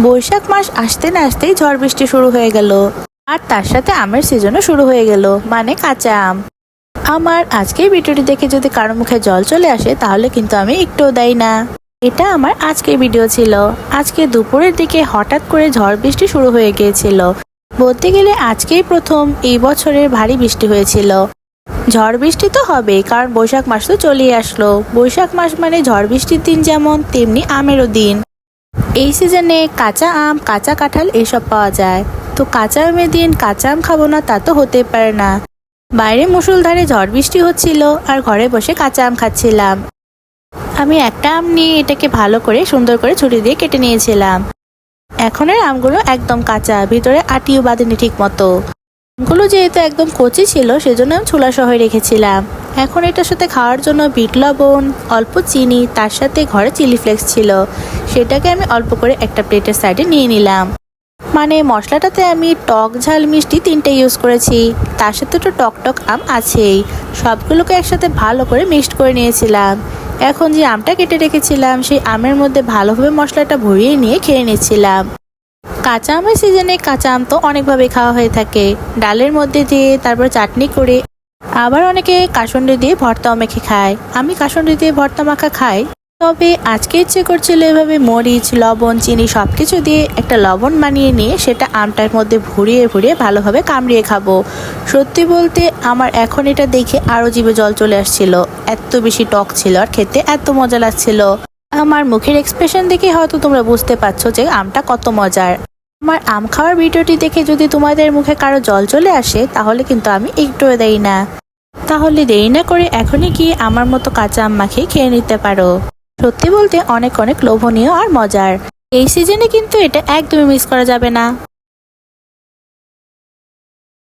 বৈশাখ মাস আসতে না আসতেই ঝড় বৃষ্টি শুরু হয়ে গেল, আর তার সাথে আমের সিজনও শুরু হয়ে গেল, মানে কাঁচা আম। আমার আজকের ভিডিওটি দেখে যদি কারো মুখে জল চলে আসে তাহলে কিন্তু আমি একটুও দেই না। এটা আমার আজকের ভিডিও ছিল। আজকে দুপুরের দিকে হঠাৎ করে ঝড় বৃষ্টি শুরু হয়ে গিয়েছিল। বলতে গেলে আজকেই প্রথম এই বছরের ভারী বৃষ্টি হয়েছিল। ঝড় বৃষ্টি তো হবেই, কারণ বৈশাখ মাস তো চলেই আসলো। বৈশাখ মাস মানে ঝড় বৃষ্টির দিন যেমন, তেমনি আমেরও দিন। এই সিজনে কাঁচা আম, কাঁচা কাঁঠাল এসব পাওয়া যায়। তো কাঁচা আমের দিন কাঁচা আম খাবো না তা তো হতেই পারে না। বাইরে মুষলধারে ঝড় বৃষ্টি হচ্ছিল আর ঘরে বসে কাঁচা আম খাচ্ছিলাম। আমি একটা আম নিয়ে এটাকে ভালো করে সুন্দর করে ছুরি দিয়ে কেটে নিয়েছিলাম। এখনের আমগুলো একদম কাঁচা, ভিতরে আটিও বাঁধেনি ঠিক মতো। আমগুলো যেহেতু একদম কচি ছিল সেজন্য আমি ছোলা সহ রেখেছিলাম। এখন এটার সাথে খাওয়ার জন্য বিট লবণ, অল্প চিনি, তার সাথে ঘরে চিলি ফ্লেক্স ছিল, সেটাকে আমি অল্প করে একটা প্লেটের সাইডে নিয়ে নিলাম। মানে মশলাটাতে আমি টক ঝাল মিষ্টি তিনটে ইউজ করেছি, তার সাথে তো টক টক আম আছেই। সবগুলোকে একসাথে ভালো করে মিক্সড করে নিয়েছিলাম। এখন যে আমটা কেটে রেখেছিলাম সেই আমের মধ্যে ভালোভাবে মশলাটা ভরিয়ে নিয়ে খেয়ে নিচ্ছিলাম। কাঁচা আমের সিজনে কাঁচা আম তো অনেকভাবে খাওয়া হয়ে থাকে, ডালের মধ্যে দিয়ে, তারপর চাটনি করে, আবার অনেকে কাসুন্দি দিয়ে ভর্তাও মেখে খায়। আমি কাসুন্দি দিয়ে ভর্তা মাখা খাই, তবে আজকে ইচ্ছে করছিল এভাবে মরিচ, লবণ, চিনি সবকিছু দিয়ে একটা লবণ বানিয়ে নিয়ে সেটা আমটার মধ্যে ভরিয়ে ভরিয়ে ভালোভাবে কামড়িয়ে খাবো। সত্যি বলতে আমার এখন এটা দেখে আরো জিভে জল চলে আসছিল। এত বেশি টক ছিল আর খেতে এত মজা লাগছিল। আমার মুখের এক্সপ্রেশন দেখে হয়তো তোমরা বুঝতে পারছো যে আমটা কত মজার। আমার আম খাওয়ার ভিডিওটি দেখে যদি তোমাদের মুখে কারো জল চলে আসে তাহলে কিন্তু আমি একটুও দেই না। তাহলে দেরি না করে এখনই গিয়ে আমার মতো কাঁচা আম মাখিয়ে খেয়ে নিতে পারো। সত্যি বলতে অনেক অনেক লোভনীয় আর মজার। এই সিজনে কিন্তু এটা একদমই মিস করা যাবে না।